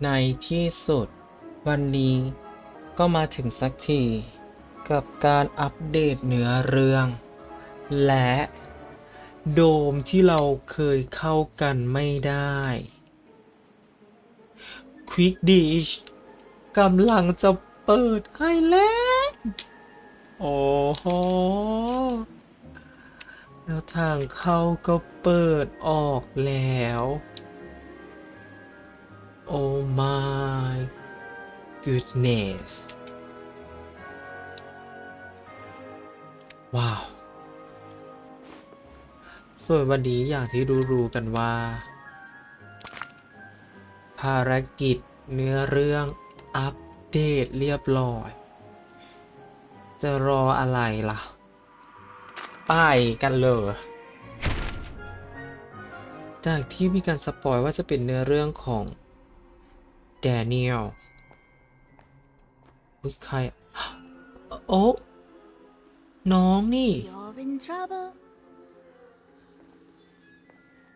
ในที่สุดวันนี้ก็มาถึงสักทีกับการอัปเดตเนื้อเรื่องและโดมที่เราเคยเข้ากันไม่ได้ Quick Dish กำลังจะเปิดให้แล้วโอ้โหแล้วทางเข้าก็เปิดออกแล้ว Oh my goodness ว้าวส่วนวันนี้อย่างที่รู้กันว่าภารกิจเนื้อเรื่องอัปเดตเรียบร้อยจะรออะไรล่ะไปกันเลยจากที่มีการสปอยว่าจะเป็นเนื้อเรื่องของแดเนียลใครโอ้น้องนี่ You're in trouble.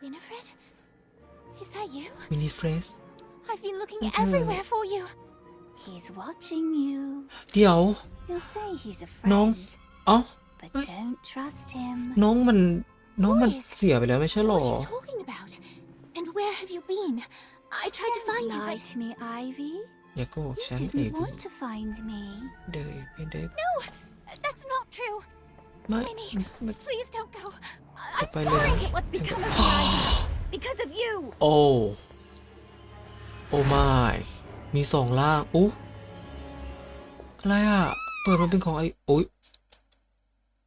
Winifred? Is that you? Winifred I've been looking everywhere for you. He's watching you. เดี๋ยว He'll say he's a น้อง friend, อ๋อ but don't trust him. น้องมันเสียไปแล้วไม่ใช่หรอ What are you talking about? And where have you been? I tried to find you, Lie but to me, Ivy. อย่าโกหก You ฉัน didn't want to find me. เดยไม่ได้ no, that's not true. ไม่ Winnie, please don't go. จะ I'm ไปเลย sorry. นะ What's become of me, Ivy? Because of you. โอ้ไม่มีสองล่างอุ๊อะไรอ่ะเปิดมาเป็นของอุ๊ย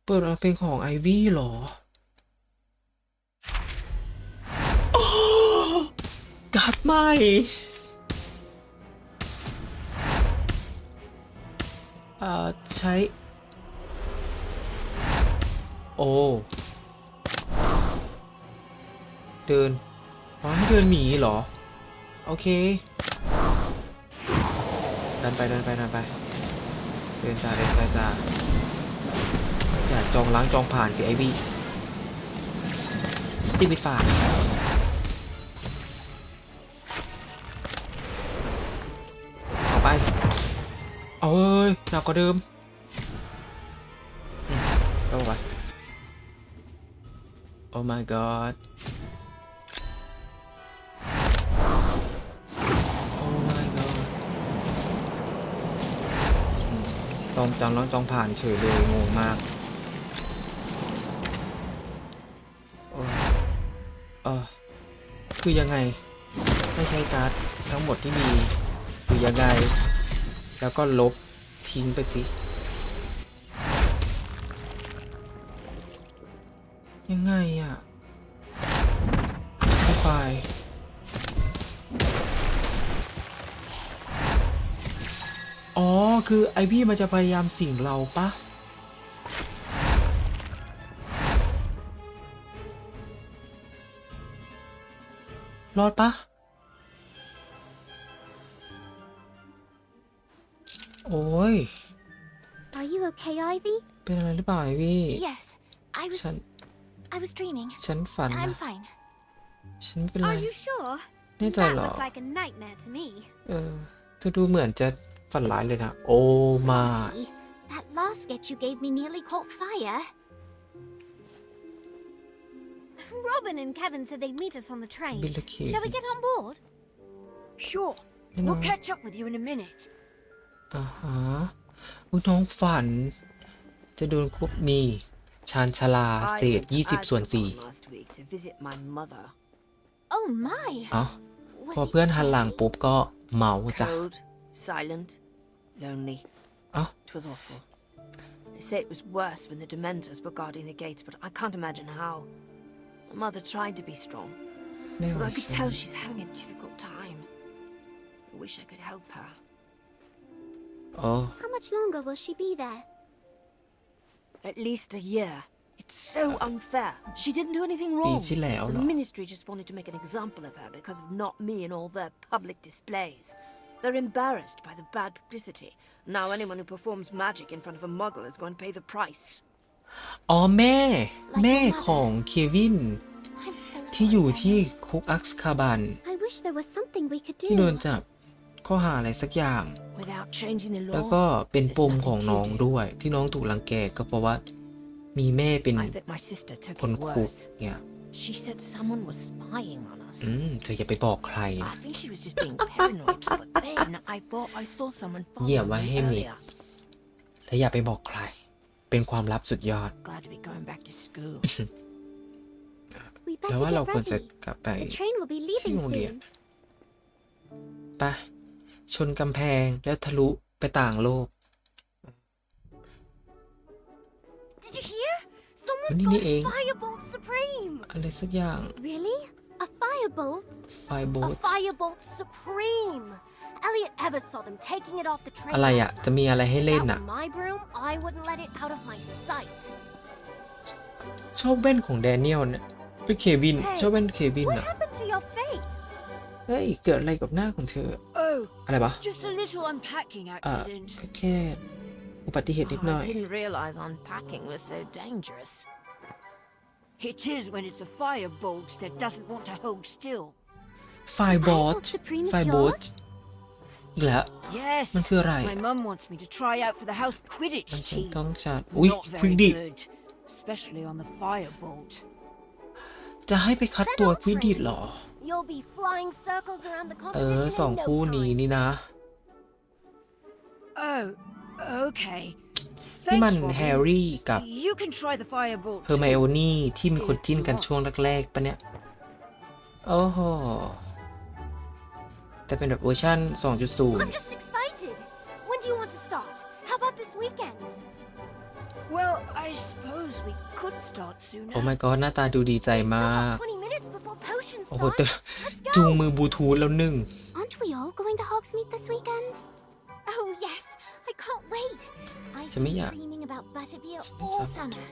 เปิดมาเป็นของไอวี่เหรอการ์ดใหม่ใช้โอ้เดินให้เดินหนีเหรอโอเคดันไปเดินจ้าอย่าจองล้างจองผ่านสิไอวี่สตีวิดฟาร์เอาไปเอาเอ้ยหนักกว่าเดิมเอาไป Oh my godจองล้างจองผ่านเฉยเลยงงมากคือยังไงไม่ใช้การ์ดทั้งหมดที่มีหรือยังไงแล้วก็ลบทิ้งไปสิยังไงอ่ะไม่ไปอ๋อคือไอพี่มันจะพยายามสิงเราปะรอดปะโอ้ย Are you okay, Ivy? เป็นอะไรหรือเปล่าไอพี่ Yes, I was dreaming. ฉันฝัน I'm นะ fine. ฉันไม่เป็นไร Are you sure? แน่ใจ That เหรอ looked like a nightmare to me. เธอดูเหมือนจะฝันร้ายเลยนะโอ้มา Lottie, that last sketch you gave me nearly caught fire. Robin and Kevin said they'd meet us on the train. บิลเค Shall we get on board? Sure. We'll catch up with you in a minute. ฮะน้องฝันจะโดนควบหนี้ชานชาลาเศษ20 ส่วน 4 last week to visit my mother. Oh my! พอเพื่อนหันหลังปุ๊บก็เมาจ้ะ Cold, silent, lonely. 'Twas awful. They say it was worse when the Dementors were guarding the gates, but I can't imagine how. My mother tried to be strong, but I could tell she's having a difficult time. I wish I could help her. How much longer will she be there? At least a year. It's so unfair. She didn't do anything wrong. The ministry just wanted to make an example of her because of not me and all their public displays. They're embarrassed by the bad publicity. Now anyone who performs magic in front of a muggle is going to pay the price. อ๋อแม่ของเควิน ที่อยู่ที่คุกอักซคาบัน I wish there was something we could ที่โดน do. จับ ข้อหาอะไรสักอย่าง Without changing the แล้ว law, ก็เป็นป there's มของ nothing น้อง to do. ด้วยที่น้องถูกรังแกก็เพราะว่ามีแม่เป็น I think my sister took คน it คุก worse. เนี่ย She said someone was spying on us. เธออย่าไปบอกใคร I นะ think she was just being paranoid, but then I thought I saw someone เหยียบ following ไว้ me ให้มิด earlier. และอย่าไปบอกใคร เป็นความลับสุดยอด Glad to be going back to school. We แล้ว better ว่าเรา get ควรจะ ready. กลับไป The train will be ที่ leaving โรงเรียน soon. ไปชนกำแพงแล้วทะลุไปต่างโลก Did you hear? วัน Someone's นี้ got นี่เอง a firebolt supreme. อะไรสักอย่าง Really? A firebolt? ไฟโบ A ส firebolt supreme. Elliot ever saw them taking it off the train อะไรอ่ะ last จะ night. มีอะไรให้เล่น That อ่ะ were my broom, I wouldn't let it out of my sight. ชอบแว่นของแดเนียลเนี่ยเฮ้ยเควิน ชอบแว่นเควิน What อ่ะ happened to your face? เฮ้ยเกิดอะไรกับหน้าของเธอ Oh, อะไรปะ just a little unpacking อ่ะ accident. ก็แค่อุบัติเหตุนิดหน่อย I didn't realize unpacking was so dangerous. It is when it's a firebolt that doesn't want to hold still. ไฟบอส Firebolt Supreme is ไฟบอส yours? อีกแล้ว Yes, มันคืออะไร my mum wants me to try out for the house มัน Quidditch ฉัน team. ต้องชาร์จอุ้ย Not ควิก very ดิ good, especially on the firebolt. จะให้ไปคัดตัวควิกดิหรอ You'll be flying circles around the สอง competition in คู่ no นี้ time. นี่นะ Oh, okay. นี่มัน Thanks, แฮ Robin. ร์รี่กับ You can try the firebolt เฮอร์ไมโอ too. นี่ที่มีคนจิ้นกันช่วงแรกๆปะเนี่ย โอ้โห แต่เป็นแบบเวอร์ชัน I'm 2.0 just excited. When do you want to start? How about this weekend? Well, I suppose we could start sooner. โอ้ my god หน้าตาดูดีใจ We've มา still ก got 20 minutes before potion โอ้โห starts. แต่ Let's จูง go. มือบลูทูธแล้วหนึ่ง Aren't we all going to Hogsmeade this weekend? Oh yes, I can't wait. I've ฉันไม่ been อยาก dreaming about Butterbeer all summer.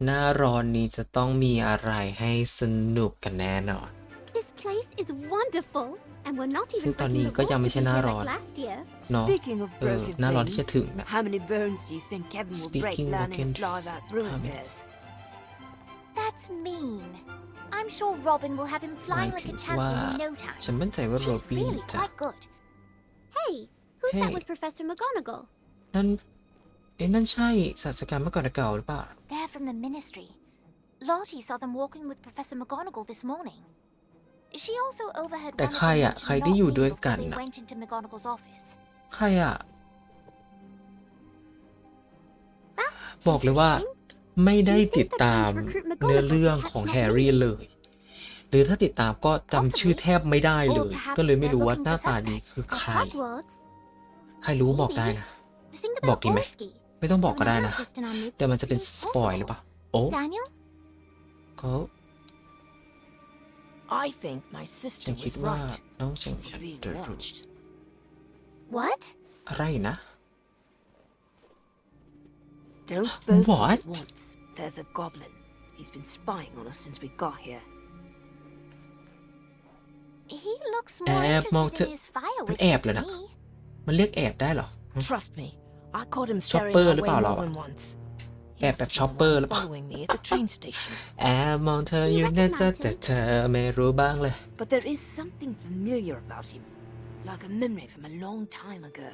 หน้าร้อนนี้จะต้องมีอะไรให้สนุกกันแน่นอน This place is wonderful, and we're not ซึ่ even งตอน breaking นี้ the ก็ยัง rules ไม่ to ใช่ be หน้า here ร้อน like last year. เนาะ Speaking of broken หน้าร้อนที่ things, จะถึงนะ how many bones do you think Kevin will break Speaking learning broken to fly things, that broom how of many- his? That's mean. I'm sure Robin will have him หมาย flying ถึ like ง a ว่า champion in no time. ฉันมั่นใจว่าโร She's บิน really จะ quite good. Hey, who's that Hey. with Professor McGonagall? นั่นนั่นใช่ศาสตราจารย์เมื่อก่อนเก่าหรือเปล่า They're from the Ministry. Lottie saw them walking with Professor McGonagall this morning. She also overheard แต่ one of ใคร them อ่ะ mention ใครที่อยู่ not me ด้วย before กัน they น่ะ went into McGonagall's office. ใครอ่ะ That's บอกเลยว่า interesting. ไม่ได้ติดตามเนื้อเรื่องของแฮร์รี่เลย หรือถ้าติดตามก็จำชื่อแทบไม่ได้เลย ก็เลยไม่รู้ว่าหน้าตาดีคือใคร At Hogwarts. ใครรู้บอกได้นะ The thing บอก about ดีไหม Orsky. ไม่ต้องบอกก็ได้นะ So now just in our midst แต่มันจะเป็น seems สปอยหรือเป possible. ล่า โอ้ Daniel? ก็ I think my ฉั sister นคิด was ว่า right. น้องฉัน We're being จะรู้ watched. What? อะไรนะ Don't both What? at once. There's a goblin. He's been spying on us since we got here. He looks more Eb, interested in Malta- his fire Eb whistle to lang. me. มันเรียกแอบได้เหรอ Trust me, I caught him staring Chopper my หรือ way เปล่าเรา more อะ than once. He แอบ must แบบ have ช็อป been เปอ the ร์ one หรือเปล่า following me at the train station. แอบมองเธอ Do you อยู่นะจ๊ะ recognize him? แต่เธอไม่รู้บ้างเลย But there is something familiar about him, like a memory from a long time ago.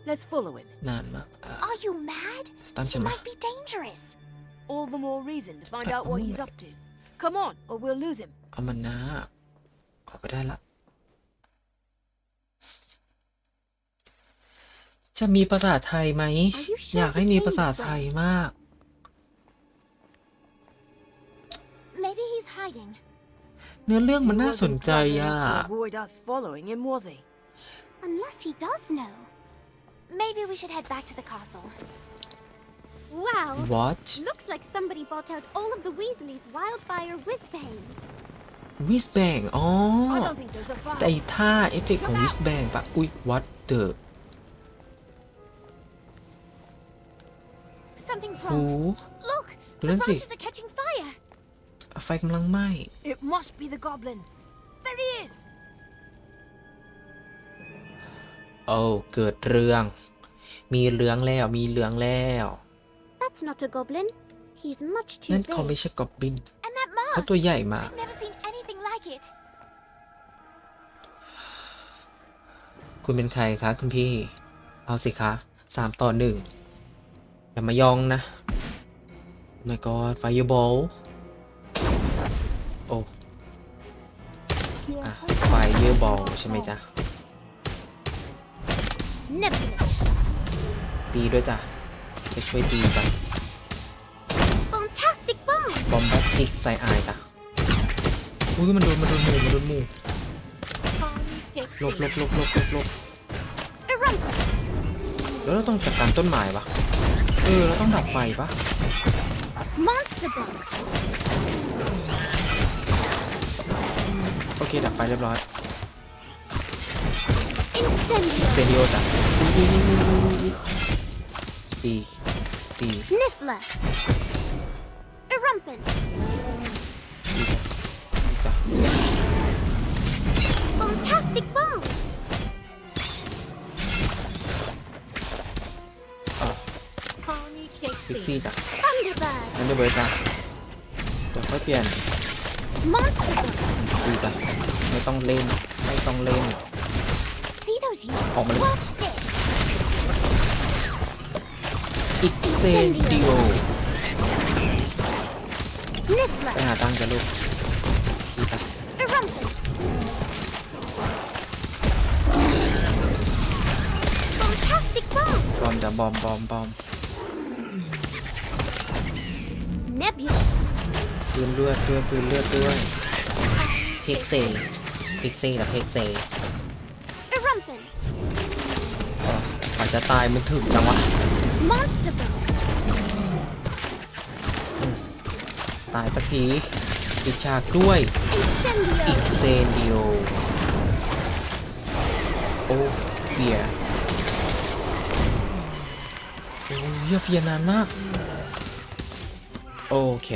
Let's follow him. นานมาก Are you mad? ตาม He ฉันมา might be dangerous. All the more reason to find out what he's up to. Come on, or we'll lose him. เอามันนะออกไปได้ละ จะมีภาษาไทยไหม Are you sure อยากให้ he มี came ภาษา this ไทย way? มาก Maybe he's hiding. เนื้อเรื่องมัน He น่าสน wasn't ใจ clever อ่ะ enough to avoid us following him, was he? Unless he does know. Maybe we should head back to the castle. Wow. What Looks like somebody bought out all of the Weasleys' wildfire whiz-bangs. วิสแบงอ๋อ I don't think those are แต่ไอ้ fire. ท่าเอฟเฟกต์ของวิสแบงปะอุ๊ย what the Something's โอ้ wrong. Look, the Let's see. branches are catching fire. ไฟกำลังไหม้ It must be the goblin. There he is. โอ้เกิดเรื่อง มีเรื่องแล้ว มีเรื่องแล้ว That's not a goblin. He's much too นั่นเขาไม่ big. ใช่กอบบิน And that เขา mask. ตัวใหญ่มาก I've never seen anything like it. คุณเป็นใครคะคุณพี่เอาสิคะ3-1อย่ามายองนะ my god fireball โอ้อะ fireball ใช่ไหมจ๊ะ Nebulous. ตีด้วยจ้ะไปช่วยตีกัน Bombastic bomb. บอมบาสติกใส่อายจ้ะอุ้ยมันโดนหมู่หลบ Erump. แล้วเราต้องจัดการต้นไม้ปะเราต้องดับไฟปะ Monster bomb. โอเคดับไฟเรียบร้อย Incendio. เซเดียจ้ะตี Niffler. Erumpent. จ้ะ Bombastic bomb. ซิกซี่จ้ะ Thunderbird. นั่นเดี๋ยวเบิร์ดจ้ะเดี๋ยวค่อยเปลี่ยน Monster bomb. ตีจ้ะไม่ต้องเล่น See those you? Oh, my- Watch this. อิกเซเดีย Niffler. ไปหาตังค์จ้ะลูกตีจ้ะ Erumpent. Bombastic bomb. บอมจ้ะบอม Nebulous. ปืนเลือดด้วยเพ็กเซ่และเพ็กเซ่ Erumpent. กว่าจะตายมันถึงจังวะ Monster bomb. ตายสักทีปิดฉากด้วย Incendio. อิกเซเดียโอ้เฟียโอ้เฟียนานมากโอเค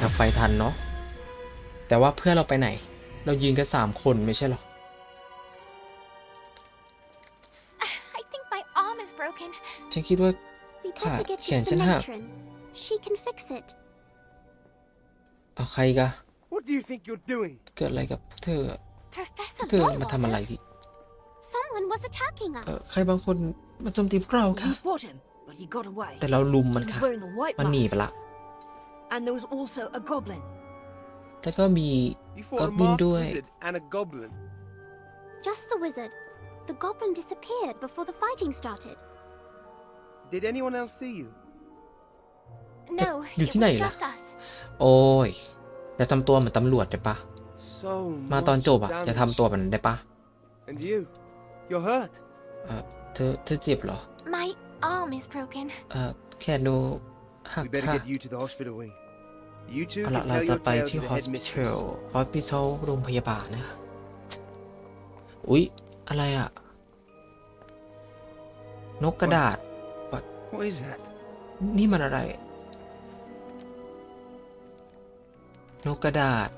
ดับไฟทันเนาะแต่ว่าเพื่อนเราไปไหนเรายืนกัน3 คนไม่ใช่หรอ I think my arm is broken. ฉันคิดว่า We Kat, better get you can't to the you have- matron. She can fix it. เอาใครกะ What do you think you're doing? เกิดอะไรกับเธอ Professor เธอมาทำอะไร Longbottom. ที่ Someone was attacking us. ใครบางคนมาโจมตีพวกเราค่ะ We fought him, but he got away. แต่เราลุม He มัน was ค่ะ wearing the white มันหนีไป mask. ละ And there was also a goblin. แล้วก็มี You fought a Goblin maskedด้วย wizard and a goblin. Just the wizard. The goblin disappeared before the fighting started. Did anyone else see you? No, You it think was I- just us. โอ้ยอย่าทำตัวเหมือนตำรวจได้ปะ So มาตอน much จบอ่ะอย่า damage. ทำตัวแบบนั้นได้ปะ And you? You're hurt. เธอเจ็บเหรอ My arm is broken. แค่ดูหัก We better ค่ะ get you to the hospital wing. You two เอา can ละเรา tell จะ your ไป tale ที่ to the hospital headmistress. โรงพยาบาลนะอุ๊ย อะไรอ่ะ นกกระดาษ What is that? นี่มันอะไร นกกระดาษ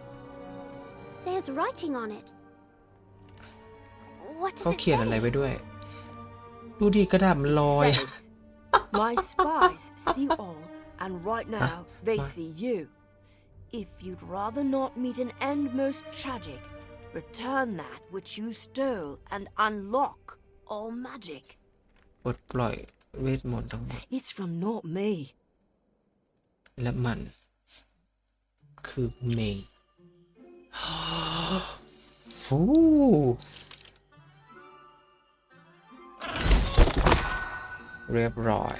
There's writing on it. What เขา does it เขียนอะไร say? ไว้ด้วย ดูดิกระดาษมันลอย Says, my spies see all, and right now they what? see you. If you'd rather not meet an end most tragic, return that which you stole and unlock all magic. ปลดปล่อยเวทมนต์ทั้งหมด It's from not me. และมัน คือเมย์ โอ้เรียบร้อย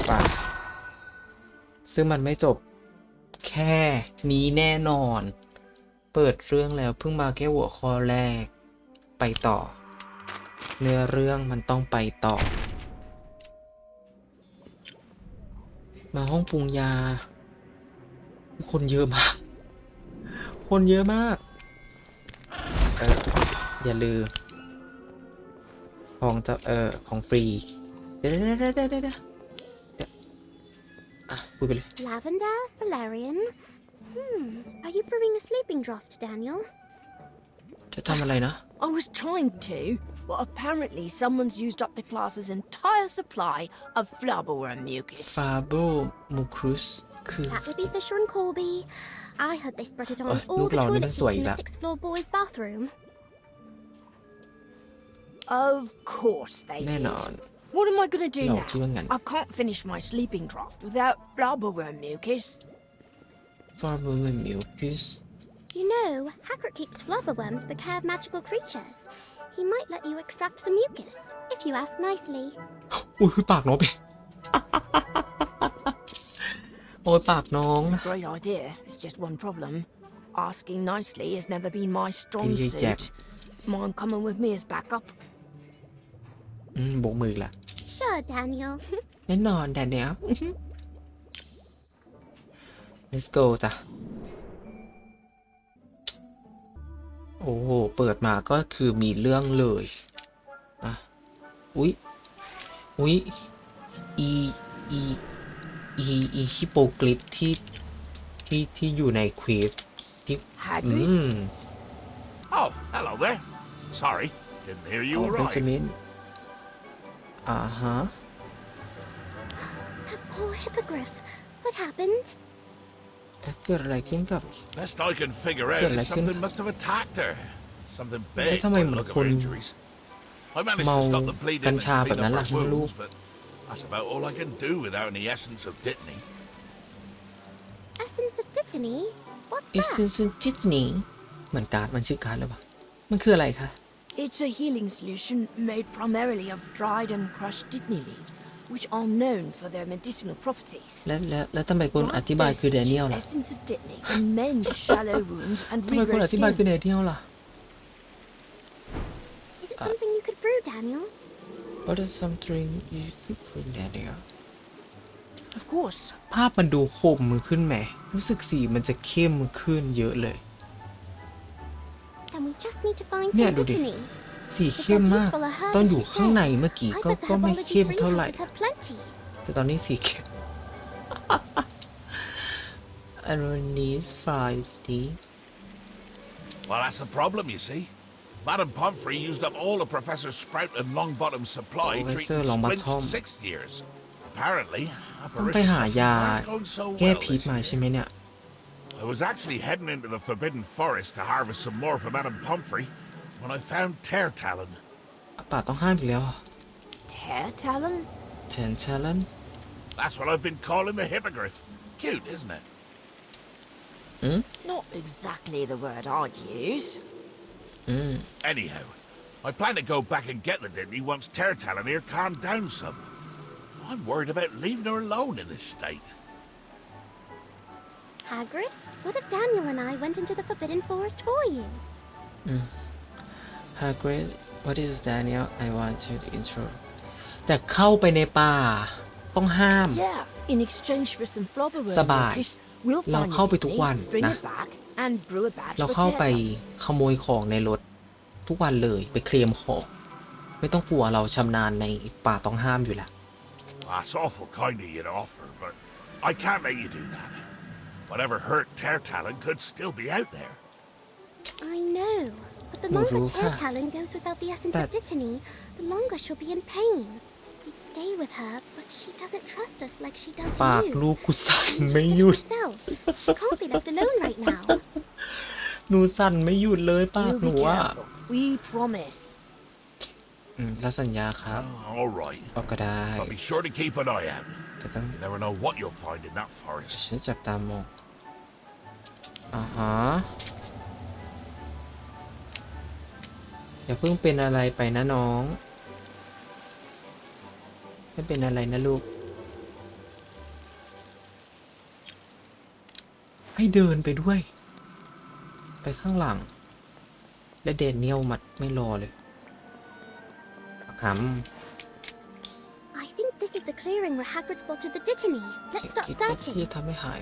ป่ะซึ่งมันไม่จบแค่นี้แน่นอน เปิดเรื่องแล้วเพิ่งมาแค่หัวข้อแรก ไปต่อ เนื้อเรื่องมันต้องไปต่อ มาห้องปรุงยา คนเยอะมาก คนเยอะมาก อย่าลืม ของจะของฟรี เดี๋ยวพูดไปเลย Lavender, valerian. Are you brewing a sleeping draught, Daniel? จะทำอะไรนะ I was trying to, but apparently someone's used up the class's entire supply of flowerworm mucus. ฟาโบมูครุส คือ That would be Fisher and Colby. I heard they spread it on all look the lao ni toilet man seats sui in the la. 6th floor boys' bathroom. Of course they แน่ did. นอน What am I gonna do เรา now? คิดว่างั้น I can't finish my sleeping draft without flabberworm mucus. Farmer mucus You know, Hagrid keeps flubberworms for care of magical creatures. He might let you extract some mucus, if you ask nicely. อุ้ยปากน้องเป็น โอ้ยปากน้องนะ Great idea. It's just one problem. Asking nicely has never been my strong Gilly Jack. suit. Mind coming with me as backup? โบกมืออีกละ Sure, Daniel. แน่นอนแต่เนี้ย let's go จ้ะ โอ้โห เปิดมาก็คือมีเรื่องเลยอะอุ๊ย อุ๊ย อีฮิปโปกลิปที่อยู่ในควีสที่ Hagrid? Oh, hello there. Sorry, didn't hear you เบน arrive. จามินฮะ That poor hippogriff. What happened? เกิดอะไรขึ้นกับ Best I can figure out Good, is like something him. must have attacked her. Something Hey, big tell by me, the look of her Kun- injuries. I managed to Mau stop the bleeding and kansha cleanแบบนั้น up ล่ะ her ไม่รู้ wounds, but that's about all I can do without any essence of dittany. Essence of Dittany? What's อิส that? ซิจิตนีเหมือนการ์ดมันชื่อการ์ดหรือเปล่ามันคืออะไรคะ It's a healing solution made primarily of dried and crushed dittany leaves, which are known for their medicinal properties. แล้วทำไมคนอธิบายคือแดเนียลล่ะ Essence of dittany can mend shallow wounds and ทำไมคนอ regrow ธิบายคือ skin. แดเนียลล่ะ Is it something you could brew, Daniel? What is something you could put in Daniel Of course. ภาพมันดูคมขึ้นไหมรู้สึกสีมันจะเข้มขึ้นเยอะเลย Then we just need to find Yeah, some do they? Dittany. สีเข้มมาก ตอนอยู่ข้างในเมื่อกี้ I ก็ bet the ก็ไม่ herbology เข้มเท่าไหร่ greenhouses have plenty. แต่ตอนนี้สีเข้ม อันนี้ไฟสี Well, that's the problem, you see. Madam Pomfrey used up all of Professor Sprout and Longbottom's supply Professor treating Splint's Longbottom. 6th years. Apparently, ต้องไป apparition หายา lessons aren't going so แก้ well พิษ this มา year. ใช่ไหมเนี่ย I was actually heading into the Forbidden Forest to harvest some more for Madam Pomfrey when I found Tear Talon. ป่าต้องห้ามอีกแล้ว Tear talon? แทนชาลัน That's what I've been calling the hippogriff. Cute, isn't it? Not exactly the word I'd use. Anyhow, I plan to go back and get the Dittany once Tear Talon here calmed down some. I'm worried about leaving her alone in this state. Hagrid, what if Daniel and I went into the Forbidden Forest for you? Hagrid what is Daniel I want to intro แต่เข้าไปในป่าต้องห้าม Yeah, in exchange for some flobberworm สบาย mucus, we'll เรา find เข้า your ไปทุกวัน dittany, bring นะ it back, and brew a batch เรา for เข้า Tear ไป talon. ขโมยของในรถทุกวันเลยไปเคลมของไม่ต้องกลัวเราชำนาญในป่าต้องห้ามอยู่แล้ว That's awful kind of you to offer, but I can't let you do that. Whatever hurt Tear Talon could still be out there. I know, but the No, longer Ruka. Tear Talon goes without the essence of That- Dittany, the longer she'll be in pain. We'd stay with her, but she doesn't trust us like she does ปาก you. ลูกกูสั่น She's ไม่ sick หยุด herself. She can't be left alone right now. หนูสั่นไม่หยุดเลยปาก We'll หนู be อ่ะ careful. We promise. แล้วสัญญาครับ All right. ก็ได้ But be sure to keep an eye out. แต่ต้อง You never know what you'll find in that forest. ฉันจับตามองอย่าเพิ่งเป็นอะไรไปนะน้องไม่เป็นอะไรนะลูกให้เดินไปด้วยไปข้างหลังและเดนเนียลมัดไม่รอเลยห I think this is the clearing where Hagrid spotted the Dittany. ำ Let's start คิดว่าที่ searching. จะทำให้หาย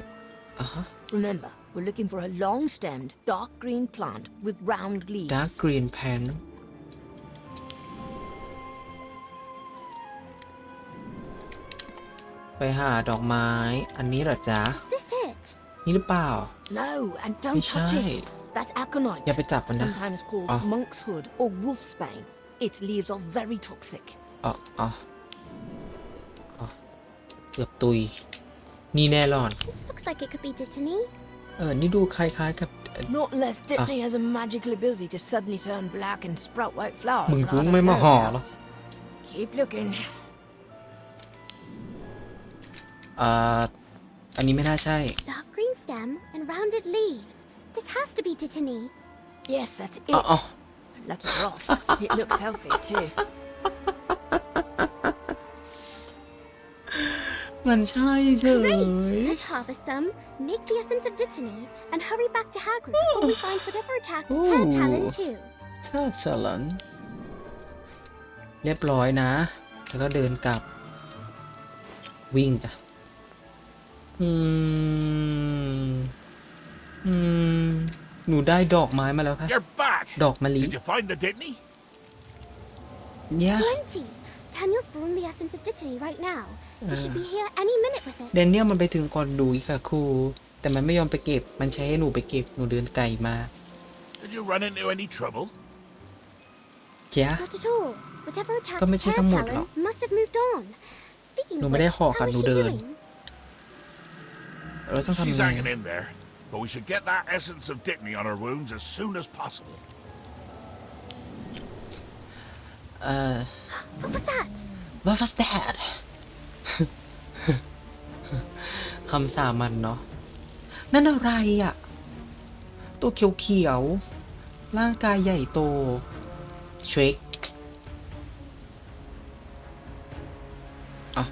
ฮะ Remember, we're looking for a long-stemmed, dark green plant with round leaves. Dark Green Pan ไปหาดอกไม้อันนี้เหรอจ๊ะ Is this it? นี่หรือเปล่า No, and don't touch Ishai. it. That's aconite, อย่าไปจับมันนะ sometimes called Oh. monk's hood or wolf's bane. Its leaves are very toxic. อ๋อเกือบตุย นี่แน่นอน This looks like it could be Dittany. นี่ดูคล้ายๆกับ Not unless Dittany has a magical ability to suddenly turn black and sprout white flowers. มึง and I กู don't ไม่มา know ห่อ now. หรอ Keep looking. อันนี้ไม่น่าใช่ Dark green stem and rounded leaves. This has to be Dittany. Yes, that's it. อ๋อ Lucky Ross. It looks healthy too. มันใช่เฉย Great! Let's harvest some, make the essence of Dittany, and hurry back to Hagrid before we find whatever attacked Ooh. Ted Talon too. ชาสลันเรียบร้อยนะ แล้วก็เดินกลับ วิ่งจ้ะหนูได้ดอกไม้มาแล้วค่ะ You're back. ดอกมะลิ Did you find the Dittany? เนี่ย Plenty! Daniel's brewing the essence of Dittany right now. He should be here any minute with it. แดเนียลมันไปถึงก่อนดูอีกค่ะครู แต่มันไม่ยอมไปเก็บ มันใช้ให้หนูไปเก็บ หนูเดินไกลมา Did you run into any trouble? จ้ะ Not at all. Whatever attacked ก็ไม่ใช่ Ted ทั้งหมดหรอก Talon must have moved on. Speaking of หนูไม่ได้ which, ห่อ how ค่ะ is หนู she เดิน doing? เราต้องทำ She's ไง hanging in there, but we should get that essence of Dittany on her wounds as soon as possible. What was that? What was that คำสามัญเนาะ นั่นอะไรอ่ะ ตัวเขียวๆ ร่างกายใหญ่โตเชคอ่ะ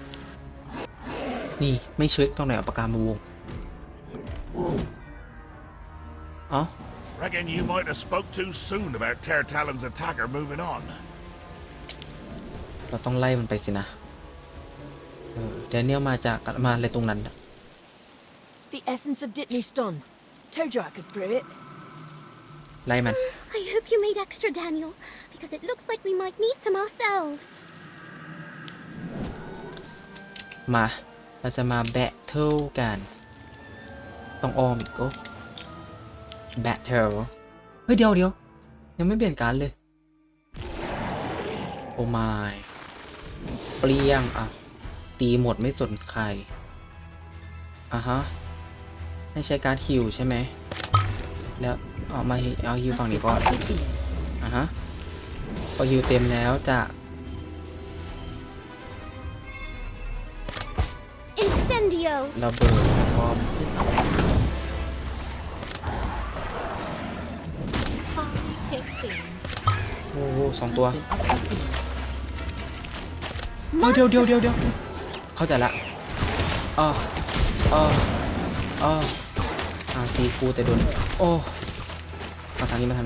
นี่ไม่เชคตรงไหนเอาปากกามาวงอ๋อ Reckon you might have spoke too soon about Ter Talon's attacker moving on. เราต้องไล่มันไปสินะแดเนียลมาอะไรตรงนั้นน่ะ The essence of Dittany's done. Told you I could brew it. ไล่มัน I hope you made extra, Daniel, because it looks like we might need some ourselves. มาเราจะมาแบทเทิลกัน ต้องอ้อมอีกก็แบทเทิลเฮ้ยเดี๋ยวยังไม่เปลี่ยนการเลย โอ้ไม่เปลี่ยงอ่ะ ตีหมดไม่สนใครอ่ะฮะให้ใช้การฮิวใช่ไหม แล้วเอามาเอาฮิวฝั่งนี้ก่อนอ่ะฮะพอฮิวเต็มแล้วจะ Incendio! ระเบิดพร้อมโอ้โห2 ตัวเดี๋ยวเข้าใจละตีกูแต่โดนโอ้มาทางนี้ทัน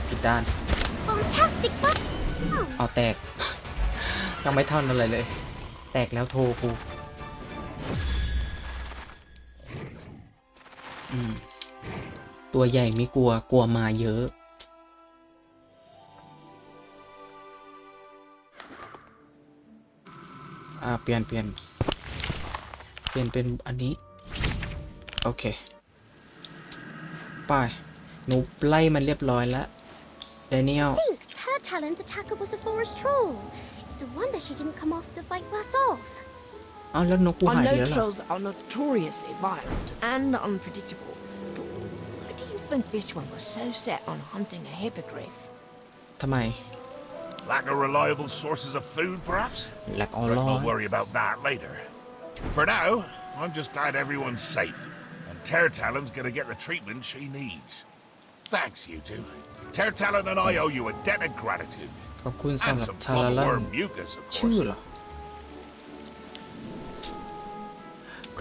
ผิดด้าน Fantastic fun! แตก ยังไม่ทันอะไรเลย แตกแล้วโทรกูตัวใหญ่ไม่กลัวมาเยอะเปลี่ยนเป็นอันนี้โอเคไปหนูไล่มันเรียบร้อยแล้วแดเนียล I think Ter Talon's attacker was a forest troll. It's a wonder she didn't come off the fight worse off. เอาแล้วนกกู I หาย know เยอะเหรอ trolls are notoriously violent and unpredictable, but why do you think this one was so set on hunting a hippogriff? ทำไม Lack of reliable sources of food, perhaps? หลักออ But ล we'll worry about that later. For now, I'm just glad everyone's safe, and Ter Talon's gonna get the treatment she needs. Thanks, you two. Ter Talon and I owe you a debt of gratitude. ขอบคุณ And สำหรับ some ทาราลัน flubberworm mucus, of ชื่อ course. เหรอ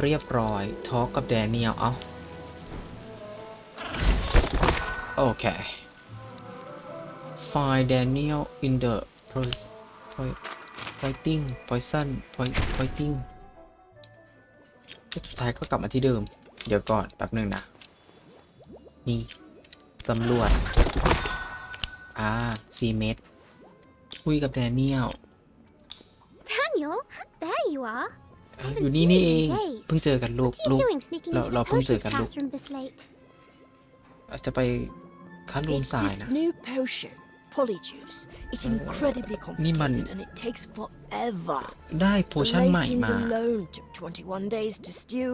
เรียบร้อยทอล์กกับแดเนียลโอเค Find Daniel in the fighting poison fighting สุดท้ายก็กลับมาที่เดิม เดี๋ยวก่อนแป๊บหนึ่งนะ นี่สำรวจ4 เมตร คุยกับแดเนียล Daniel, there you are. อยู่นี่นี่เองเพิ่งเจอกันลูก What are you doing sneaking into the เราเพิ่งเจอ potions กันลูก classroom this late? จะไปคัดรูม It's สาย this นะ new potion, Polyjuice. It's incredibly complicated and it takes forever ever. ได้โพ The ชั่นใหม่ Lacings มา alone took 21 days to stew.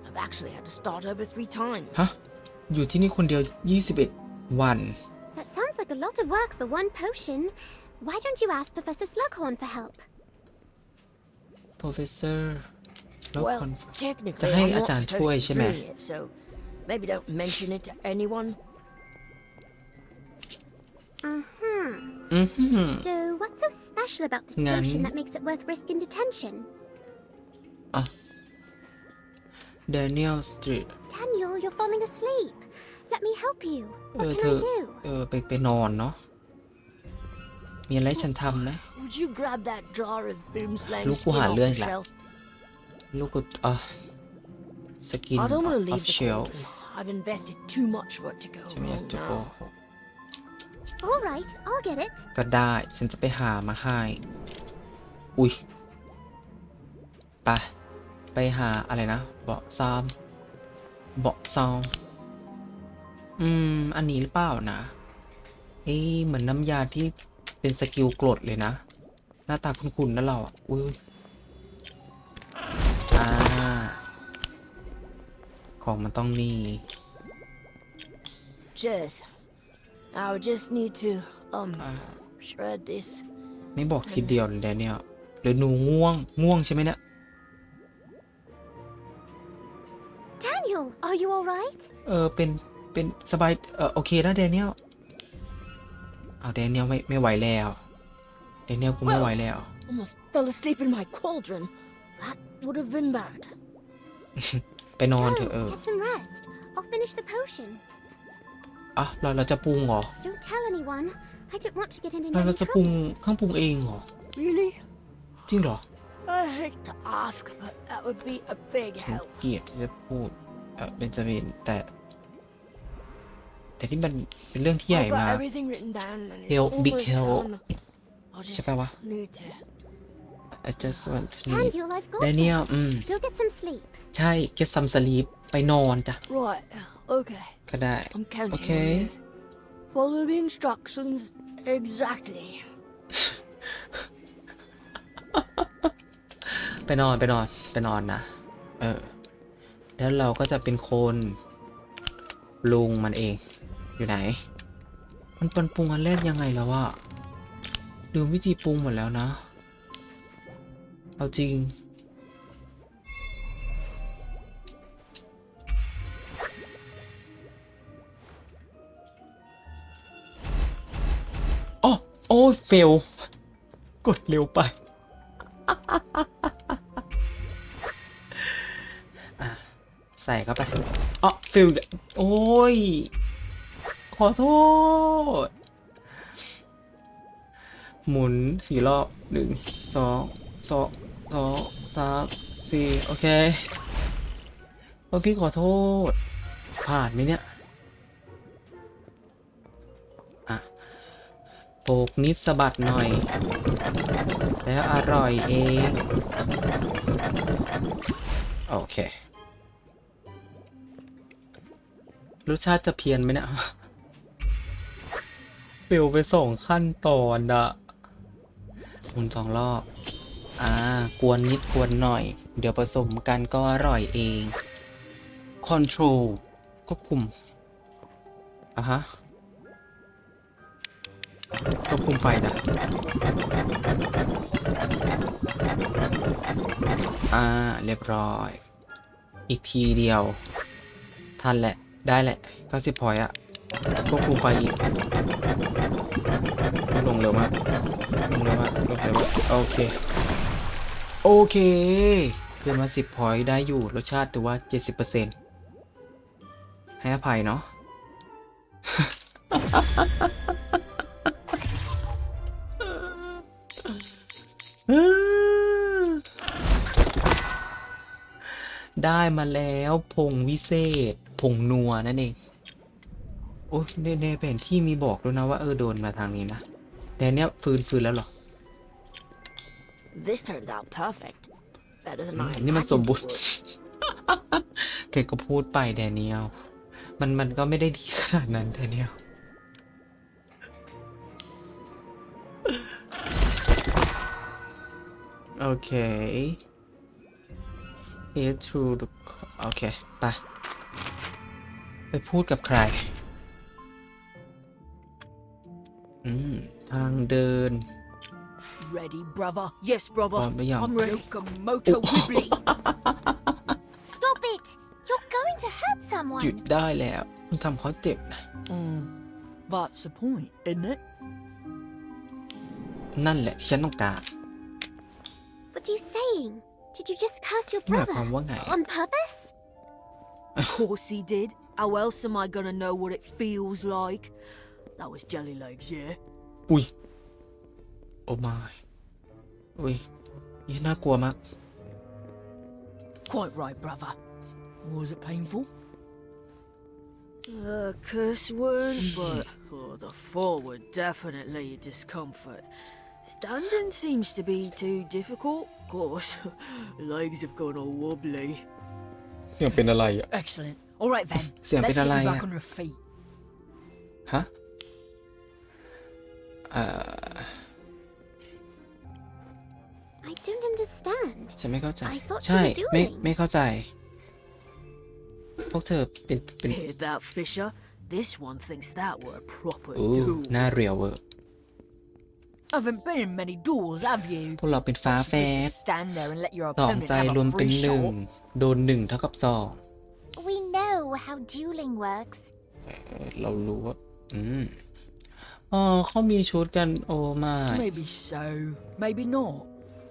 I've actually had to start over 3 times. ฮะ อยู่ที่นี่คนเดียว 21 วัน That sounds like a lot of work for one potion. Why don't you ask Professor Slughorn for help? Professor แล้ว Well, คน จะ technically ให้ I'm อา not จารย์ supposed ช่วย to ใช่ไหม bring it, so maybe don't mention it to anyone. อือหือ So, what's so special about this Ngan. potion that makes it worth risking detention? Daniel Street Daniel, you're falling asleep. Let me help you. เอ What อ เธ can อ I do? ไปนอนเนาะ มีอะไรให้ฉันทำไหม Would you grab that jar of boomslang Look skin what I off the learned, like. shelf? ลูกก็สกิน I don't want to ออ leave ฟ the เชล cauldron. I've invested too much for it to go ฉันไม่อยาก wrong จะโก now. หก All right, I'll get it. ก็ได้ ฉันจะไปหามาให้ อุ้ยไปหาอะไรนะ เบาะซามอันนี้หรือเปล่านะ เหมือนน้ำยาที่เป็นสกิลกรดเลยนะ หน้าตาคุ้นๆนะเราอ่ะ อุ้ยของมันต้องมี Cheers. Now I just need to shred this. ไม่บอกทีเดียวเลยเนี่ยหรือหนูง่วงใช่ไหมเนี่ย Daniel, are you all right? เป็นสบายโอเคนะแดเนียลเอาแดเนียลไม่ไหวแล้วแดเนียลกูไม่ไหวแล้ว Almost fell asleep in my cauldron. That would have been bad. ไปนอนเถ Go, อะ get some rest. I'll finish the potion. เราจะปรุงเหรอ Just don't tell anyone. I don't want to get into เรา any จะปรุง trouble. เครื่องปรุงเองเหรอ Really? จริงเหรอ I hate to ask, but that would be a big ฉัน help. เกลียดที่จะพูดเบนจามินแต่ที่มันเป็นเรื่องที่ใหญ่ I've มา got ก everything written down and it's Help, big almost help. done. I'll just Siapa, Wah? need to. I just want to need Daniel, I've got Daniel this. Go get some sleep. ใช่ get some sleep ไปนอนจ้ะ Right. Okay. ก็ได้ I'm counting Okay. on you. Follow the instructions exactly. ไปนอนนะแล้วเราก็จะเป็นคนปรุงมันเองอยู่ไหน มันปรุงอันแรกยังไงแล้ววะลืมวิธีปรุงหมดแล้วนะเอาจริงโอ้เฟลกดเร็วไป ใส่เข้าไปฟิลโอ้ย ขอโทษ หมุน4 รอบ 1 2 3 4 โอเคพี่ขอโทษ ผ่านไหมเนี่ย โปกนิดสะบัดหน่อย แล้วอร่อยเอง โอเค รสชาติจะเพี้ยนไหมเนี่ยเปลวไป2 ขั้นตอนอะหมุน2 รอบกวนนิดกวนหน่อย เดี๋ยวผสมกันก็อร่อยเอง Control ควบคุมฮะควบคุมไฟจ้ะเรียบร้อย อีกทีเดียวทันแหละได้แหละ90 พอยต์อะควบคุมไฟอีกลงเร็วมากโอเคขึ้นมา10 พอยต์ได้อยู่รสชาติถือว่า 70% ให้อภัยเนาะ ได้มาแล้วผงวิเศษผงนัวนั่นเองโอ้ยในแผนที่มีบอกด้วยนะว่าโดนมาทางนี้นะแต่เนี้ยฟื้นแล้วเหรอ This turned out perfect. Better than I นี่มันสม imagined บู it รณ์ would. เธอก็พูดไปแดเนียลมันก็ไม่ได้ดีขนาดนั้นแดเนียล โอเค head to the โอเค ไปพูดกับใคร ทางเดิน Ready, brother? Yes, brother. Oh, but yeah. I'm ready. Locomotor Wibbly. Stop it! You're going to hurt หยุ someone. ดได้แล้วคุณทำเขาเจ็บนะ That's the point, isn't it? นั่นแหละที่ฉันต้องการ What are you saying? Did you just curse your หมาย brother? ความว่าไง On purpose? Of course he did. How else am I gonna know what it feels like? That was jelly legs, yeah? อุ้ย โอ้ my อุ้ยนี่น่ากลัวมาก Quite right, brother. Was it painful? Curse word, but the fall were definitely a discomfort. Standing seems to be too difficult. Of course, legs have gone all wobbly. เสียงเป็นอะไรอ่ะ Excellent. All right then. Siapa Let's get salah you ya? back on your feet. ฮะ I don't understand. ฉันไม่เข้าใจ I thought you ใช่ were ไม่ dueling. เข้าใจ พวกเธอเป็น Hear that, Fisher? This one thinks that were a proper โอ้ duel. หน้าเรียวเวอร์ Haven't been in many duels, have you? พวกเราเป็นฟ้า Not แฝ supposed ด to stand there and let your สอง opponent ใจ have รวม a เป็น free หนึ่ง shot. โดนหนึ่งเท่ากับสอง We know how dueling works. เรารู้ว่าอ๋อเขามีชุดกันโอ้ไม่ Maybe so, maybe not.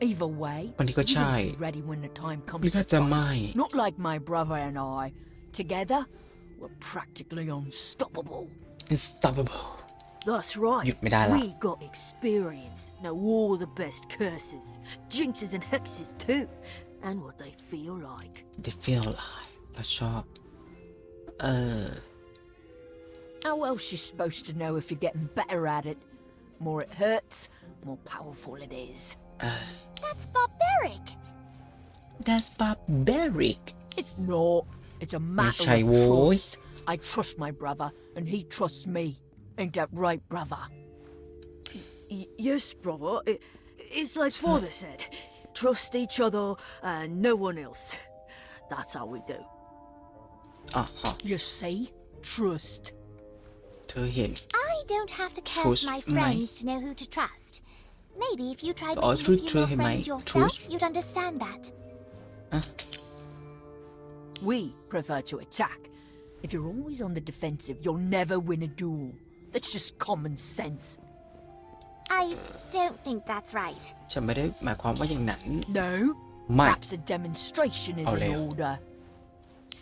Either way, บางทีก็ you ใช่ won't be ready when the time ห comes รือ to ก็จะ fight. ไม่ Not like my brother and I. Together, we're practically unstoppable. unstoppable That's right. หยุดไม่ได้ละ We got experience. Know all the best curses, jinxes and hexes too, and what they feel like. they feel like เราชอบ How else you supposed to know if you're getting better at it? More it hurts, more powerful it is. That's barbaric. that's barbaric It's not. It's a matter Mày of xài vối. trust. I trust my brother, and he trusts me. Ain't that right, brother? Yes, brother. It's like Father said. Trust each other and no one else. That's how we do. อ่ะฮะ You see? Trust. เธอเห็น I don't have to Trust curse my my- friends to know who to trust. Maybe if you tried Oh, making a trust few more her, my friends yourself, trust. you'd understand that. We prefer to attack. If you're always on the defensive, you'll never win a duel. That's just common sense. I don't think that's right. ฉันไม่ได้หมายความว่าอย่างนั้น No? ไม่ Perhaps a demonstration is Oh, in Leo. order.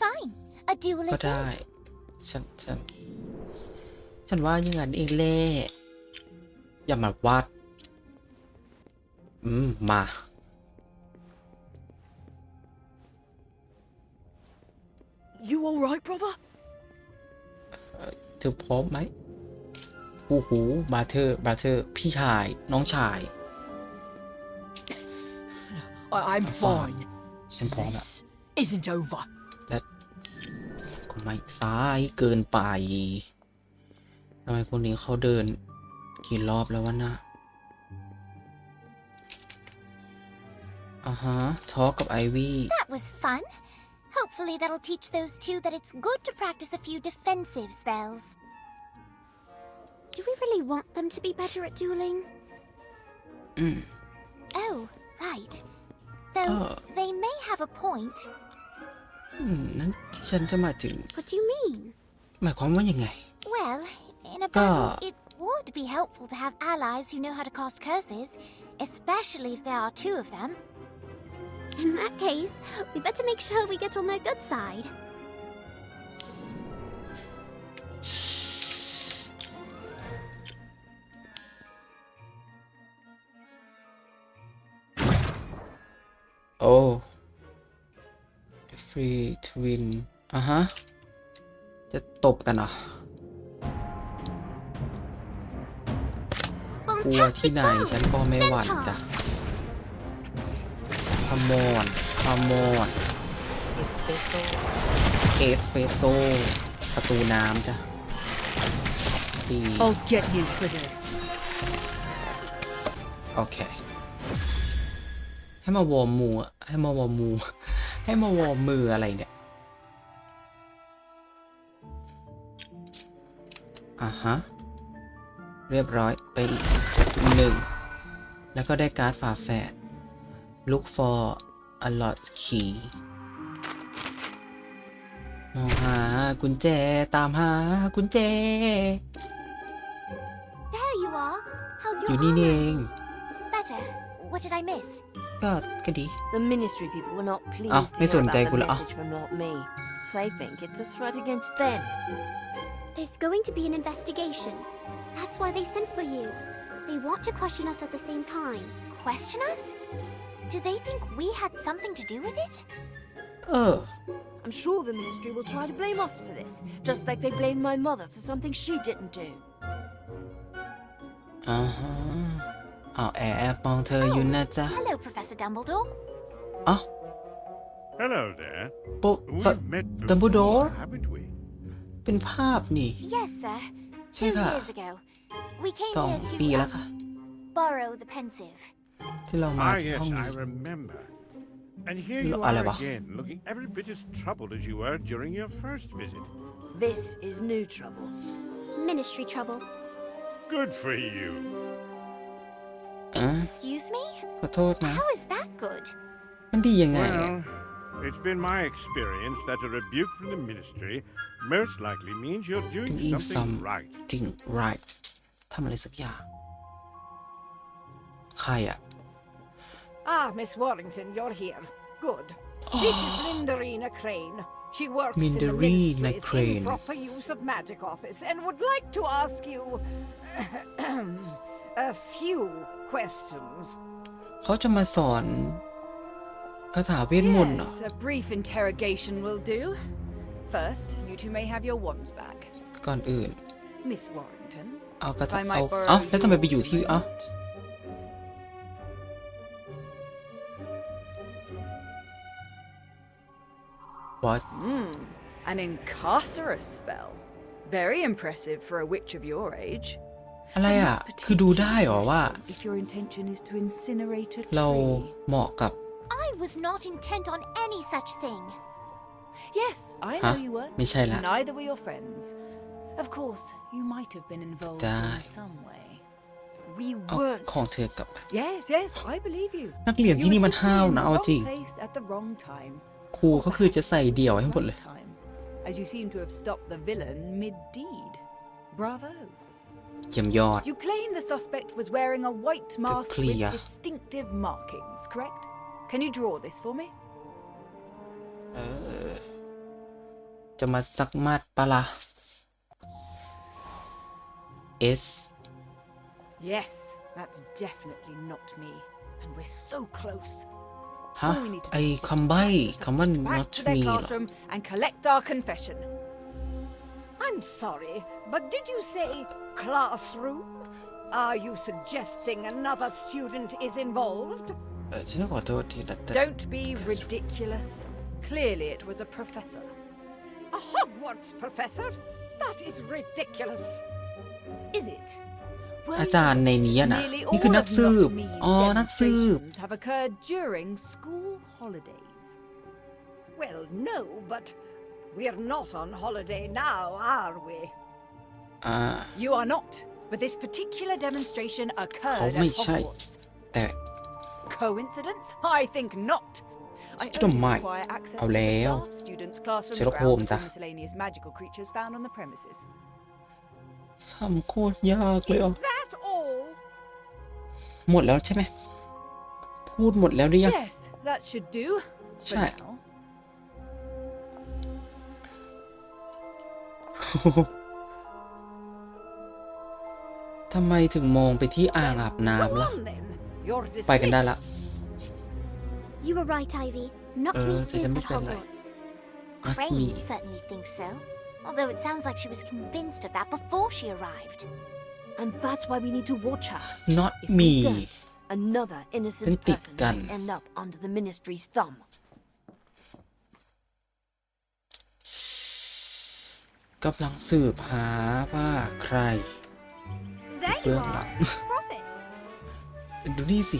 Fine. A duel ก็ it ได้ is. ฉันว่าอย่างนั้นเองแหละอย่ามาวัด มา You all right, brother? เธอพร้อมไหมโอ้โหบาเธอร์พี่ชาย น้องชาย I'm fine. ฉันพร้อมแล้ว This isn't over. และก็ไม่ซ้ายเกินไปทำไมคนนี้เขาเดินกี่รอบแล้ววะนะทอล์กกับไอวี่ That was fun. Hopefully that'll teach those two that it's good to practice a few defensive spells. Do we really want them to be better at dueling? Oh, right. Though Oh. they may have a point. นั่นที่ฉันจะมาถึง What do you mean? หมายความว่ายังไง Well, in a Ga. battle, it would be helpful to have allies who know how to cast curses, especially if there are two of them. In that case, we better make sure we get on their good side. Oh free twin จะตบกันเหรอ กลัวที่ Fantastic ไหน ball! ฉันก็ไม่หวั่นจ้ะ Come on Come on เอสเปโตประตูน้ำจ้ะดี I'll get you for this. โอเค ให้มาวอร์มมือให้มาวอร์มมือให้มาวอร์มมืออะไรเนี่ยฮะเรียบร้อยไปอีก1แล้วก็ได้การ์ดฝาแฝด look for a lot key มองหากุญแจตามหากุญแจ There you are. How's อยู่ your นี่นี่เอ armor? ง Better. What did I miss? ก็ดี The ministry people were not pleased Ah, to may hear about sunday the ko lang. message from not me. They think it's a threat against them. There's going to be an investigation. That's why they sent for you. They want to question us at the same time. Question us? Do they think we had something to do with it? เออ I'm sure the ministry will try to blame us for this, just like they blamed my mother for something she didn't do. แอบมองเธออยู่นะจ๊ะ Hello, Professor Dumbledore. อ๋อ Hello there. ปุ๊บ We've met Dumbledore before, haven't we? เป็นภาพนี่ Yes, sir. 2 ค่ะ years ago. We came 2 ปี here แล้ว to ค่ะ borrow the pensive. ที่เรามา Ah, ที่ yes, ห้องนี้ I remember. And here youอะไร are วะ again, looking every bit as troubled as you were during your first visit. This is new trouble. Ministry trouble. Good for you. Excuse me? ขอโทษนะ How is that good? มันดียังไง Well, it's been my experience that a rebuke from the ministry most likely means you're doing doing something right. something right ทำอะไรสักอย่าง ใครอะ Ah, Miss Warrington, you're here. Good. This is Lindarina Crane. She works in the Lindarina ministry's Crane. improper use of magic office and would like to ask you a few questions. เขาจะมาสอนคาถาเวทมนต์เหรอ Yes, a brief interrogation will do. First, you two may have your wands back. ก่อนอื่น Miss Warrington, เอากระ if ถา I เอา might borrow แล้วทำไมไปอยู่ yours ที่ a moment. what An incarcerous spell. Very impressive for a witch of your age. อะไรอ่ะ And คือดูได้เหรอว่า if your intention is to incinerate a เรา tree. เหมาะกับ I was not intent on any such thing. Yes, I know Huh? you weren't. ไม่ใช่ละ Neither were your friends. Of course, you might have been involved ได้ in some way. We เอา weren't. ของเธอกลับไป Yes, yes, I believe you. นักเรียนที่ You นี่ were มัน simply ห้าว in นะ the เอา wrong จริง place at the wrong time. ครูเขาคือจะใส่เดี่ยวให้หมดเลย Time, as you seem to have stopped the villain mid-deed. Bravo. เยี่ยมยอด You claim the suspect was wearing a white mask with clear. distinctive markings, correct? Can you draw this for me? จะมาซักมัดปะละS Yes, that's definitely not me. And we're so close. ฮะ All we need to ไอ do is คำใบ้ track the คำว่า suspect not back to their me เหรอ classroom and collect our confession. I'm sorry, but did you say classroom? Are you suggesting another student is involved? ฉันขอโทษทีนะแต่ Don't be ridiculous. Clearly it was a professor. A Hogwarts professor? That is ridiculous. Is it? Well, อาจารย์ในนี้อะนะ nearly นี่คือ all นัก of สืบ Not Me's อ๋อ นักสืบ demonstrations have occurred during school holidays. Well, no, but we're not on holiday now, are we? อ่า You are not, but this particular demonstration เขา occurred ไม่ at ใช่ Hogwarts. แต่ Coincidence? I think not. I จะ only ไม่ require access เอา to the แล้ว staff, students, classroom, Sherlock grounds, Holmes and จ้ะ miscellaneous magical creatures found on the premises. คำโคตรยากเลย Is อ่ะ that all? หมดแล้วใช่ไหม พูดหมดแล้วหรือยัง Yes, that should do. For ใช่ now. ทำไมถึงมองไปที่อ่างอาบ Go น้ำล่ะ on then. You're ไปกันได้ละ dismissed. You were right, Ivy. Not meจะ is จะไม่ at เป็นไร Hogwarts. Must Crane be. certainly thinks so. Although it sounds like she was convinced of that before she arrived. And that's why we need to watch her. not If me we don't, another Then innocent pick person gun. might end up under the ministry's thumb. กำลังสืบหาว่าใคร There เบื้ you องหลั are. ง Prophet. ดูนี่สิ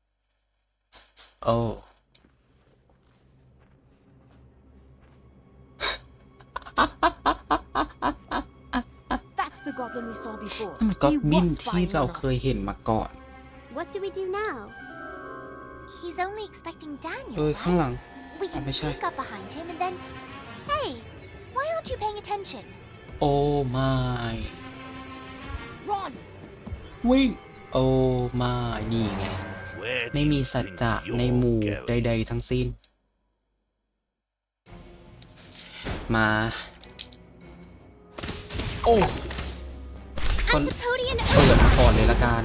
โอ้ That's the goblin we saw before. นั่นมันก็ He บิน was ที่ spying เรา on เคย us. เห็นมาก่อน What do we do now? He's only expecting Daniel, ข้างหลัง right? We can ไม่ใช่ sneak up behind him and then... Hey, why aren't you paying attention? โอ้ my Run! วิ่ง โอ้ my นี่ไง Where do ไม่มี you สัจ think จะใน you're หมู่ going? ใด ๆ ทั้งสิ้น มา โอ้คน Antipodian เปิดมาก่อนเลยละกัน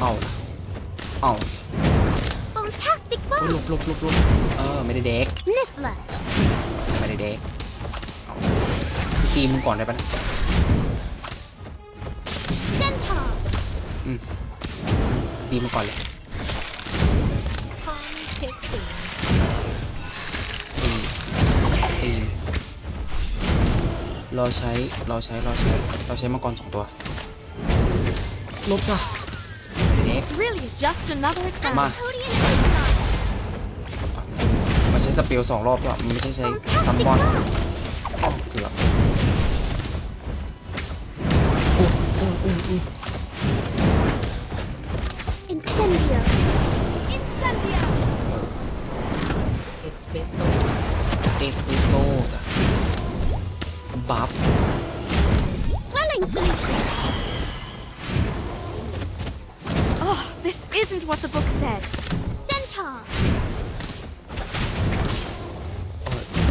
เอา Fantastic หล bomb! บไม่ได้เด็ก Niffler! ไม่ได้เด็กตีมึงก่อนได้ปะ Centaur! ตีมึงก่อนเลย ตีเราใช้มังกร2 ตัวลบจ้ะไม่ได้เด็ก Really just another example. มา Antipodian มันใช้สเปล2 รอบด้วยมันไม่ใช่ใช้ซัมมอนเกือบIncendio! Incendio! เอสเปโซ่จ้ะบัฟ Swelling solution! Oh, this isn't what the book said. Centaur!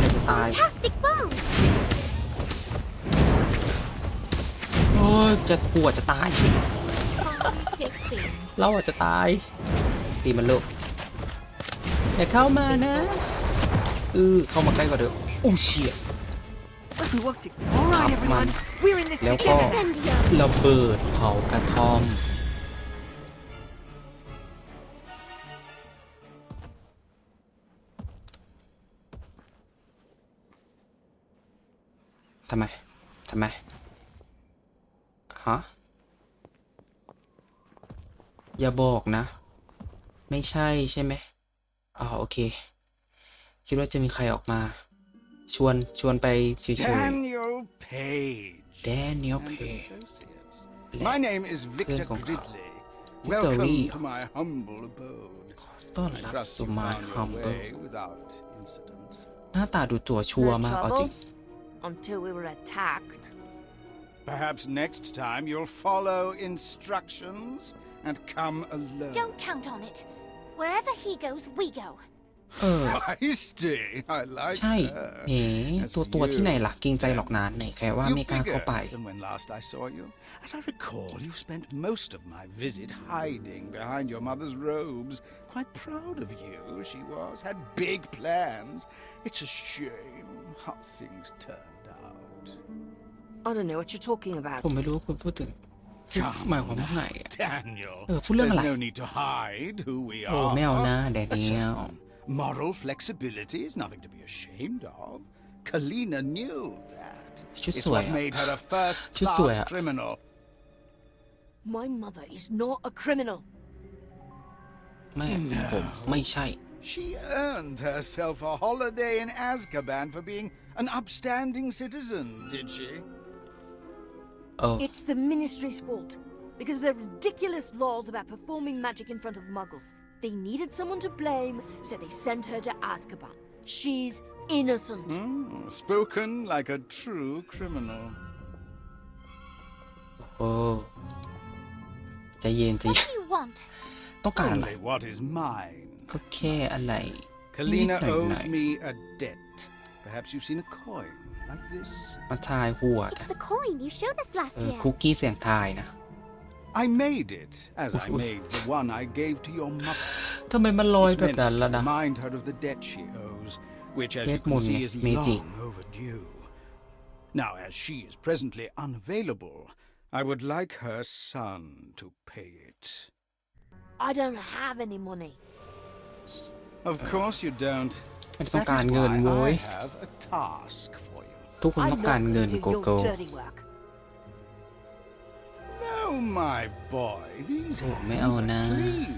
มันจะตาย Fantastic bomb! โอ้ยจะปวดจะตาย เราอาจจะตาย ตีมันลูกอย่าเข้ามานะเข้ามาใกล้กว่าเดิมอู้เชี่ย We worked it. All right, everyone. We're in this แล้วก็ together. ระเบิดเผากระท่อมทำไมฮะอย่าบอกนะ ไม่ใช่ไหมโอเค คิดว่าจะมีใครออกมา ชวนไปเฉย Daniel Page. ๆ Daniel and Page associates. My name is Victor Kung Kao. Gridley. Victor Welcome Lee. to my humble abode. ต้อน I รับ trust สู่ you My found your Humble way without incident. หน้าตาดูตัวชัวร์ No มากเอาจริง trouble until we were attacked. Perhaps next time you'll follow instructions and come alone. Don't count on it. Wherever he goes, we go. Feisty. I like ใช่ her. เอ๋ As ตัว for ที่ไหน you, ล่ะเกรงใจหรอกนานไหนแค่ว่า you ไม่กล้าเข้าไป bigger than when last I saw you. As I recall, you spent most of my visit hiding behind your mother's robes. Quite proud of you, she was. Had big plans. It's a shame how things turned out. I don't know what you're talking about. ผมไม่รู้ว่าคุณพูดถึง หมายความว่าไงอะ Daniel, พูดเรื่องอะไร there's no need to hide who we โอ้ are. ไม่เอานะแด A เนียล certain moral flexibility is nothing to be ashamed of. Kalina knew that. ชุด It's สวย what อะ made her a ชุดสวย first-class อะ criminal. My mother is not a criminal. แม่ผมไม่ใช่ She earned herself a holiday in Azkaban for being an upstanding citizen, did she? It's the Ministry's fault. Because of their ridiculous laws about performing magic in front of muggles. They needed someone to blame, so they sent her to Azkaban. She's innocent. Spoken like a true criminal. โอ้ใจเย็น What do you want? ต้องการอะไร Only what is mine. ก็แค่อะไร Kalina นิด owes หน่อย me a debt. Perhaps you've seen a coin like this. มาทายหัว It's the coin you showed us last year. คุกกี้เสียงทายนะ I made it, as I made the one I gave to your mother. ทำไมมันลอย It's แบบ meant นั้นล่ะ to นะ remind her of the debt she owes, which, as you Red can Moon, see, is Magic. long overdue. Now, as she is presently unavailable, I would like her son to pay it. I don't have any money. Of course you don't. มันต้อง That การ is เงิน why โว้ย I have a task for you. ทุกคน I'm ต้อง not การ going เงิน to do โกโก้ your dirty work. No, my boy, these Oh, hands may are oh, na. clean.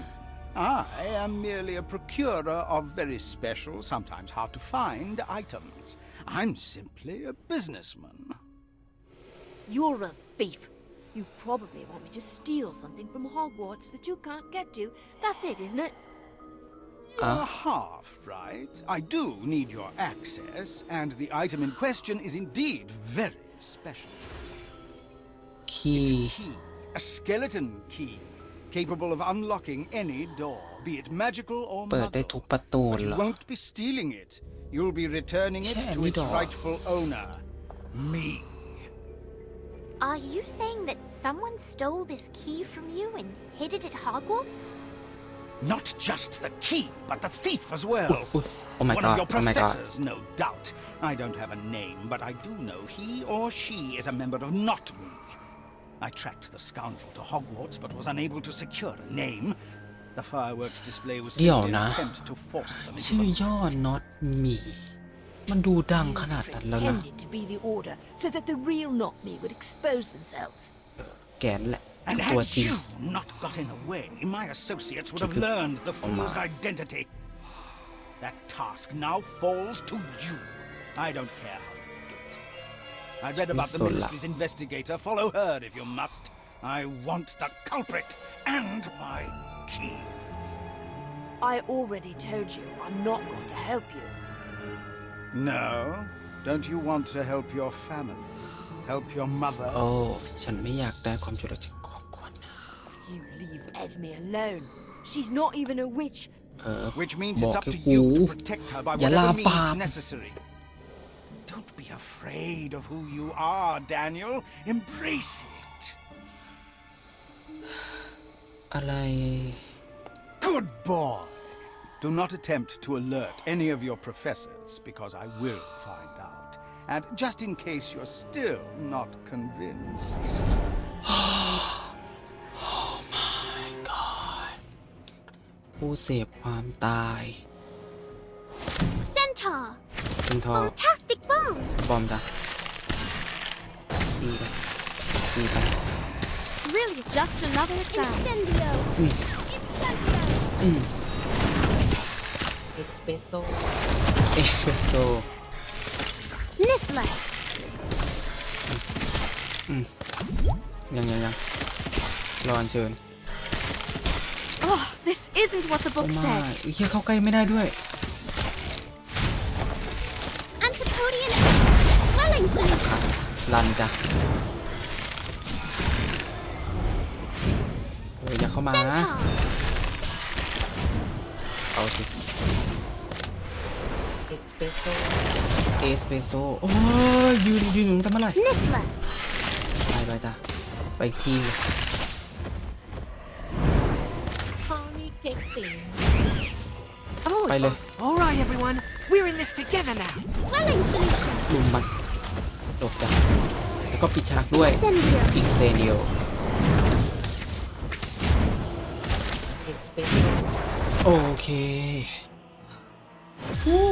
I am merely a procurer of very special, sometimes hard to find items. I'm simply a businessman. You're a thief. You probably want me to steal something from Hogwarts that you can't get to. That's it, isn't it? You're half right. I do need your access, and the item in question is indeed very special. It's a key, a skeleton key, capable of unlocking any door, be it magical or เปิดได้ทุ muggle. กประตู But เห you รอ won't be stealing it. You'll be returning it to its rightful owner, me. Are you saying that someone stole this key from you and hid it at Hogwarts? Not just the key, but the thief as well. Oh my One god, of your oh my god. professors, no doubt. I don't have a name, but I do know he or she is a member of Not Me. I tracked the scoundrel to Hogwarts, but was unable to secure a name. The fireworks display was เดี๋ยว simply นะ an attempt to force them into ชื่อ the ย่อ not me มันดูดังขนาดนั้นแล้วนะ Pretended to be the Order so that the real Not Me would expose themselves. แกนแหละ And ตัว had จริง you not got in the way, my associates would have Could- learned the fool's my. identity. That task now falls to you. I don't care how you do it. I read about the Sola. ministry's investigator. Follow her if you must. I want the culprit and my key. I already told you I'm not going to help you. No? Don't you want to help your family? Help your mother? โอ้ฉันไม่อยากได้ความช่วยเหลือจากครอบครัวนะ You leave Esme alone. She's not even a witch. เออ Which means บอ it's ก up ให้ to กู you to protect her by อย่าลา whatever ปาม means necessary. Don't be afraid of who you are, Daniel. Embrace it. อะไร Good boy. Do not attempt to alert any of your professors, because I will find out. And just in case you're still not convinced. Oh my god ผู้เสพความตาย Centaur! คุณทอ Fantastic bomb! บอมจ้ะตีไปตีไป Really just another exam. Incendio! อืม เอ็กซ์เพรสโซ่ เอสเปรสโซ่ Niffler! ยังรออัญเชิญ Oh, this isn't what the โอ้ book ไม่ said. เฮียเข้าใกล้ไม่ได้ด้วย Antipodian swelling solution. รันจ้ะอย่าเข้ามา Centaur! เอาสิ เอ็กซ์เพรสโซ่ เอสเปรสโซ่โอ้ยยืนอยู่ทำอะไร Niffler! ไปจ้ะไปอีกที ข้าวนี่เค้กสิง Oh, ไปเลย all right, everyone. We're in this together now. Swelling solution. ลุมมันจบจ้ะแล้วก็ปิดฉากด้วย Incendio. อินเซเดีย เอ็กซ์เพรสโซ่ โอเคฮู้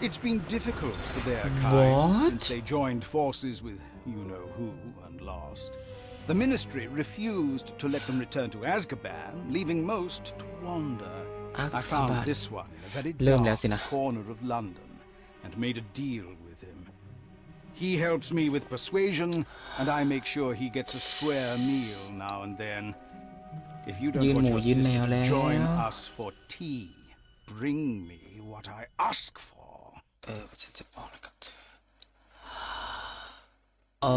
It's been difficult for their kind What? since they joined forces with you-know-who and lost. The Ministry refused to let them return to Azkaban, leaving most to wander. I found Azkaban. this one in a very เริ่มแล้วสิ dark นะ corner of London and made a deal with him. He helps me with persuasion, and I make sure he gets a square meal now and then. If you don't ยืน want หมู your ยืนแม sister ว to แล้ว join us for tea, bring me what I ask for. ฉันจะบอกแล้วกับเธอโอ้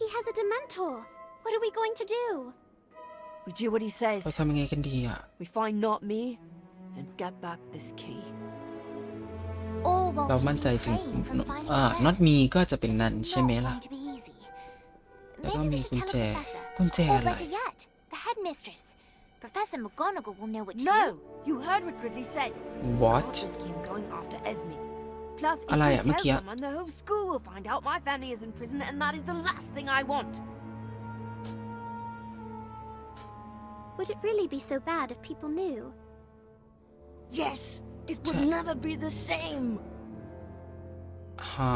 He has a Dementor. What are we going to do? We do what he เรา says. ทำยังไงกันดีอ่ะ We find Not Me and get back this key. All while เรามั่นใจ keeping ถึง Crane from finding น็อต defense. มีก็จะเป็นนั่น It's ใช่ไหม not ล่ะ going to be easy. แล้วก็ Maybe มี we กุ should ญ tell แจ the professor. กุญแจ Or อะไร better yet, the headmistress. Professor McGonagall will know what to No! do. You heard what Gridley said. What? Can't risk him going after Esme. Plus, if อะไร we อ่ะเมื่อ tell กี้ someone, the whole school will find out my family is in prison, and that is the last thing I want. Would it really be so bad if people knew? Yes! It would never be the same. หา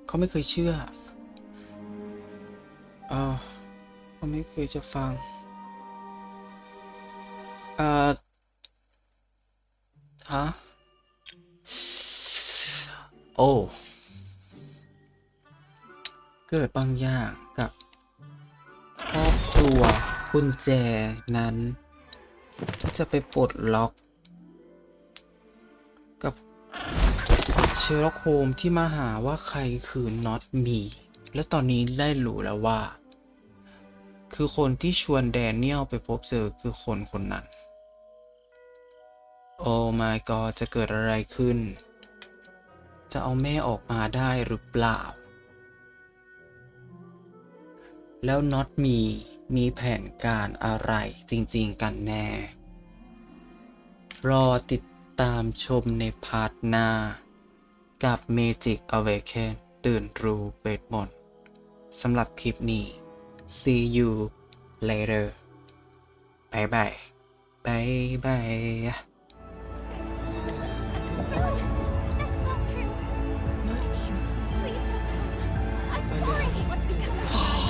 เขาไม่เคยเชื่อเขาไม่เคยจะฟังฮะโอ้เกิดบางอย่างกับครอบครัวกุญแจนั้นที่จะไปปลดล็อกกับเชอร์ล็อกโฮมที่มาหาว่าใครคือน็อตมีและตอนนี้ได้รู้แล้วว่าคือคนที่ชวนแดเนียลไปพบเจอคือคนนั้นโอ้ my god จะเกิดอะไรขึ้นจะเอาแม่ออกมาได้หรือเปล่าแล้วน็อตมีแผนการอะไรจริงๆกันแน่รอติดตามชมในพาร์ทหน้ากับ Magic Awaken ตื่นรู้เวทมนต์สำหรับคลิปนี้ See you later บายบายบายบาย That's not true. Please don't come. I'm sorry what's become of me.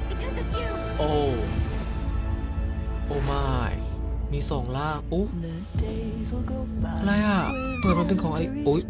Because of you. โอ้ไม่มี2 ล่างอุ๊อะไรอ่ะเปิดมันเป็นของไอ้อุ๊ย